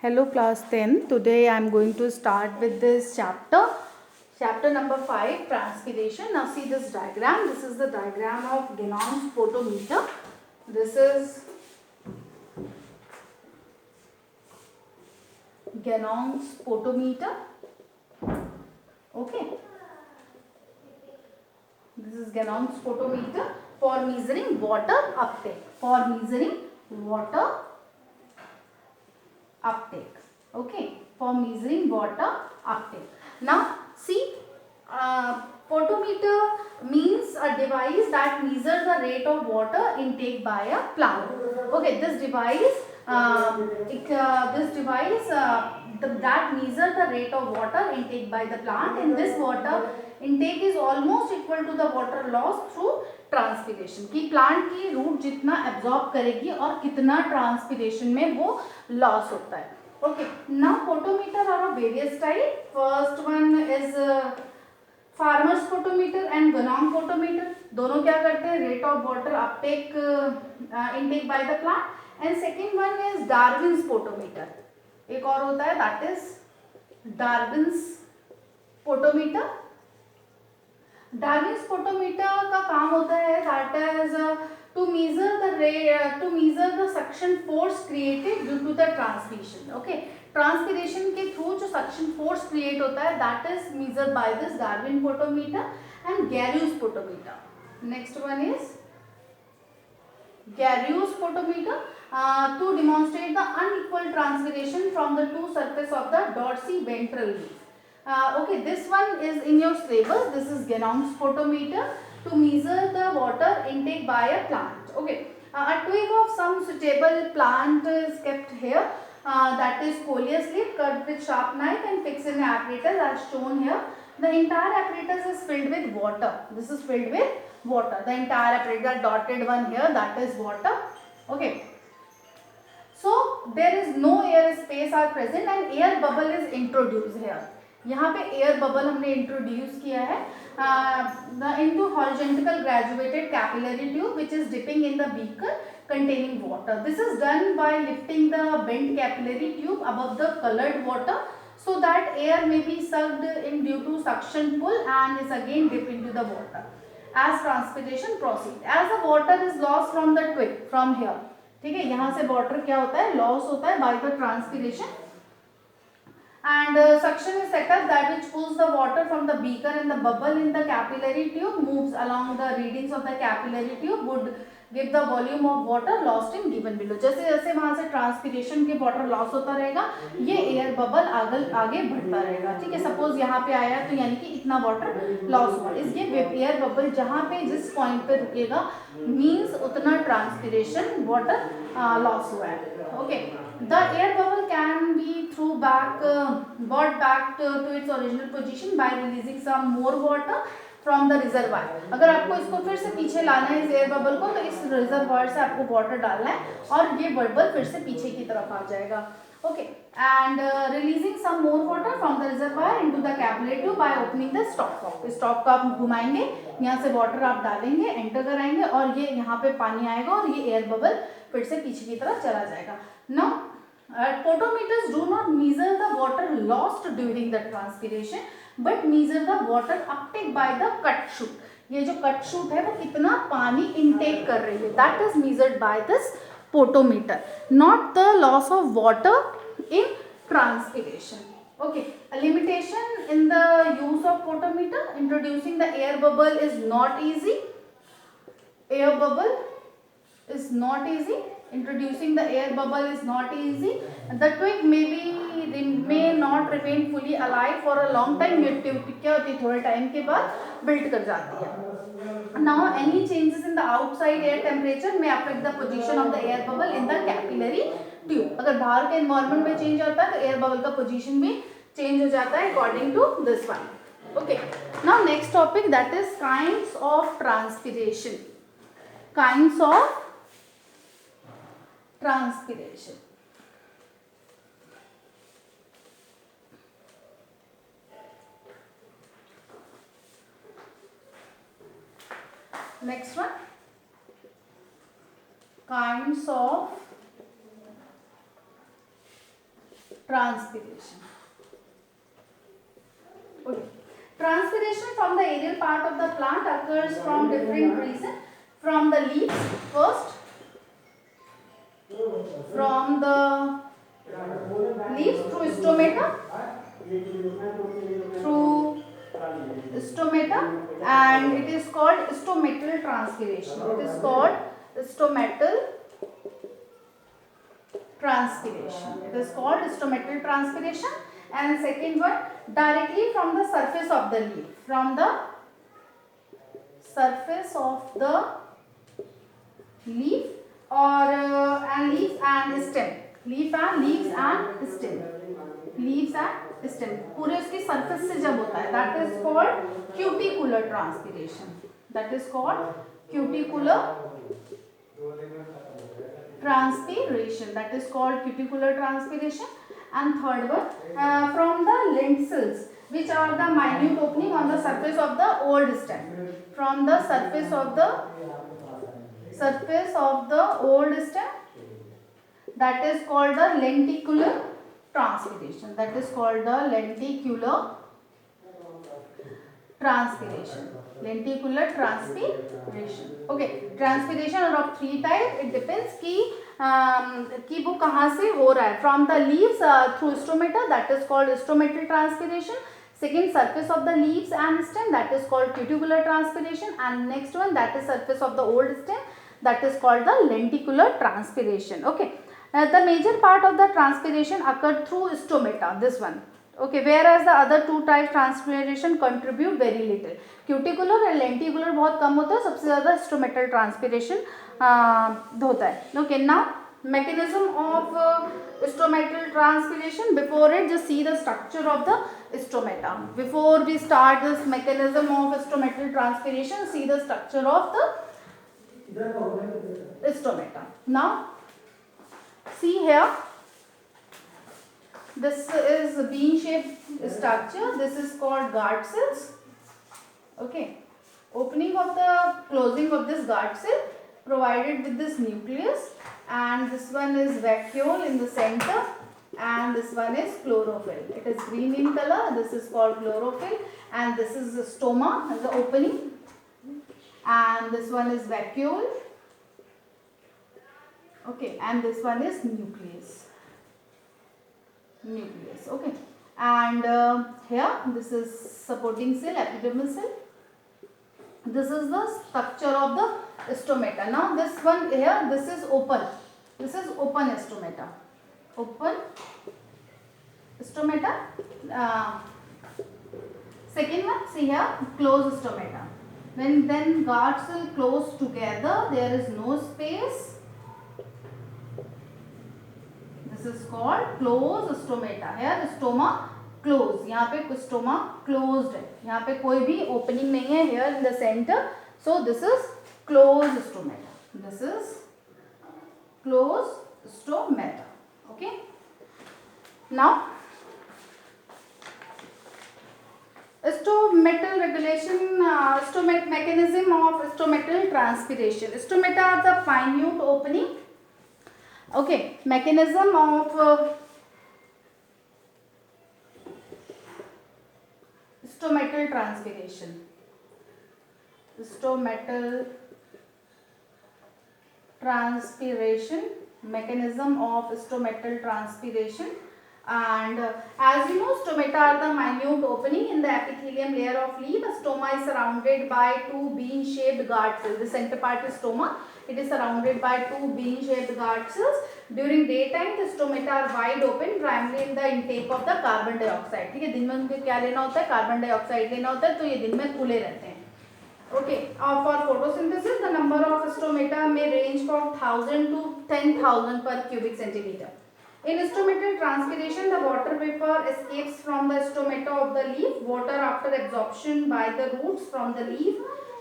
Hello class 10. Today I am going to start with this chapter number 5, transpiration. Now see this diagram. This is the diagram of Ganong's photometer. This is Ganong's photometer. Okay. This is Ganong's photometer for measuring water uptake. For measuring water uptake. Okay, for measuring water uptake. Now see, photometer means a device that measures the rate of water intake by a plant. Okay, this device that measures the rate of water intake by the plant, and this water intake is almost equal to the water loss through transpiration कि plant की root जितना absorb करेगी और कितना transpiration में वो loss होता है. Okay, now photometer are of various type. First one is Farmer's photometer and Ganong photometer. दोनों क्या करते हैं? Rate of water uptake intake by the plant. And second one is Darwin's photometer. एक और होता है that is Darwin's photometer. Darwin's photometer का काम होता है that is to measure the suction force created due to the transpiration. Okay, transpiration के through जो suction force create होता है that is measured by this Darwin photometer and Garrio's photometer. Next one is Garrio's photometer to demonstrate the unequal transpiration from the two surface of the dorsiventral leaf. Okay, this one is in your syllabus. This is Ganong's photometer to measure the water intake by a plant. Okay, a twig of some suitable plant is kept here. That is coleus leaf cut with sharp knife and fixed in the apparatus as shown here. The entire apparatus is filled with water. This is filled with water. The entire apparatus, dotted one here, that is water. Okay. So there is no air space are present and air bubble is introduced here. यहाँ पे air bubble हमने introduce किया है into horizontal graduated capillary tube which is dipping in the beaker containing water. This is done by lifting the bent capillary tube above the colored water so that air may be sucked in due to suction pull and is again dipped into the water as transpiration proceeds. As the water is lost from the twig from here, ठीक है, यहाँ से water क्या होता है? Loss होता है by the transpiration. And suction is set up that which pulls the water from the beaker and the bubble in the capillary tube moves along the readings of the capillary tube would give the volume of water lost in given below. जैसे जैसे वहाँ से transpiration के water loss होता रहेगा ये air bubble आगे बढ़ता रहेगा. ठीक है, सपोज यहाँ पे आया तो यानी कि इतना वाटर लॉस हुआ. इस ये एयर बबल जहाँ पे जिस पॉइंट पे रुकेगा मीन्स उतना ट्रांसपिरेशन वाटर लॉस हुआ है. Okay, the air bubble can be brought back to its original position by releasing some more water from the reservoir. अगर आपको इसको फिर से पीछे लाना है इस एयर बबल को तो इस रिजर्वायर से आपको वाटर डालना है और ये बबल फिर से पीछे की तरफ आ जाएगा. Okay, and releasing some more water from the reservoir into the capillary tube by opening the stopcock. Stop को आप घुमाएंगे, यहाँ से वाटर आप डालेंगे, एंटर कराएंगे और ये यहाँ पे पानी आएगा और ये एयर बबल फिर से पीछे की तरफ चला जाएगा. Now photometers do not measure the water lost during the transpiration but measure the water uptake by the cut shoot. ये जो cut shoot है वो कितना पानी intake कर रही है that is measured by this photometer, not the loss of water in transpiration. Okay, a limitation in the use of photometer. Introducing the air bubble is not easy. Air bubble is not easy. Introducing the air bubble is not easy. The twig may not remain fully alive for a long time. ये tube क्या होती है थोड़े time के बाद built कर जाती है. Now any changes in the outside air temperature may affect the position of the air bubble in the capillary tube. अगर बाहर के environment में change होता है तो air bubble का position भी change हो जाता है according to this one. Okay. Now next topic that is kinds of transpiration. Kinds of transpiration. Next one, kinds of transpiration. Okay. Transpiration from the aerial part of the plant occurs from different reasons. From the leaves first, from the leaves through stomata, and it is called stomatal transpiration. It is called stomatal transpiration. It is called stomatal transpiration. And second one, directly from the surface of the leaf. From the surface of the leaf and leaves and stem. Leaves and stem. Leaves and stem. पूरे उसकी surface से जब होता है, that is called cuticular transpiration. That is called cuticular transpiration. That is called cuticular transpiration. And third one, from the lentils, which are the minute opening on the surface of the old stem. From the surface of the old stem, that is called the lenticular transpiration. That is called the lenticular transpiration. Lenticular transpiration. Okay, transpiration are of three types. It depends कि वो कहाँ से हो रहा है. From the leaves through stomata, that is called stomatal transpiration. Second, surface of the leaves and stem, that is called cuticular transpiration. And next one, that is surface of the old stem, that is called the lenticular transpiration. Okay, the major part of the transpiration occurred through stomata. This one. Okay, whereas the other two types transpiration contribute very little. Cuticular and lenticular बहुत कम होता है, सबसे ज़्यादा stomatal transpiration होता है. Okay, now mechanism of stomatal transpiration. Before it, just see the structure of the stomata. Before we start this mechanism of stomatal transpiration, see the structure of the stomata. Now, see here. This is a bean-shaped structure. This is called guard cells. Okay. Opening of the closing of this guard cell provided with this nucleus, and this one is vacuole in the center, and this one is chlorophyll. It is green in color. This is called chlorophyll, and this is the stoma, the opening, and this one is vacuole. Okay, and this one is nucleus. Okay, and here this is supporting cell, epidermal cell. This is the structure of the stomata. Now this one here, this is open. This is open stomata. Open stomata. Second one, see here, closed stomata. When then guard cell close together, there is no space. This is called closed stomata. Here stoma closed. यहाँ पे stoma closed है. यहाँ पे कोई भी opening नहीं है here in the center. So this is closed stomata. This is closed stomata. Okay. Now, stomatal regulation, mechanism of stomatal transpiration. Stomata are the minute opening. Okay, mechanism of stomatal transpiration. Stomatal transpiration, mechanism of stomatal transpiration. And as you know, stomata are the minute opening in the epithelium layer of leaf. A stoma is surrounded by two bean-shaped guard cells. The center part is stoma. It is surrounded by two bean-shaped guard cells. During daytime, the stomata are wide open, primarily in the intake of the carbon dioxide. ठीक है, दिन में उनको क्या लेना होता है? Carbon dioxide लेना होता है, तो ये दिन में खुले रहते हैं. Okay, for photosynthesis, the number of stomata may range from 1000 to 10,000 per cubic centimeter. In stomatal transpiration, the water vapor escapes from the stomata of the leaf. Water, after absorption by the roots from the leaf,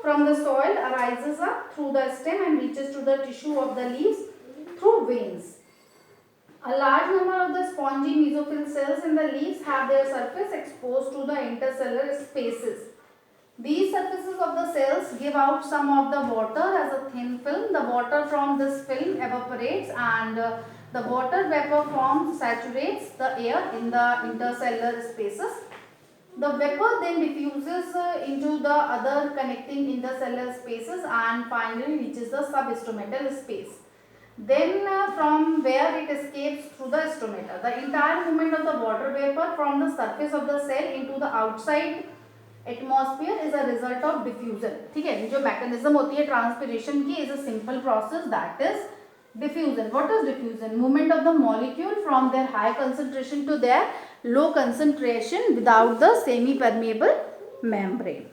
from the soil, arises up through the stem and reaches to the tissue of the leaves through veins. A large number of the spongy mesophyll cells in the leaves have their surface exposed to the intercellular spaces. These surfaces of the cells give out some of the water as a thin film. The water from this film evaporates and The water vapor formed saturates the air in the intercellular spaces. The vapor then diffuses into the other connecting intercellular spaces and finally reaches the substomatal space. Then from where it escapes through the stomata. The entire movement of the water vapor from the surface of the cell into the outside atmosphere is a result of diffusion. ठीक है, जो mechanism होती है transpiration की is a simple process, that is diffusion. What is diffusion? Movement of the molecule from their high concentration to their low concentration without the semi permeable membrane.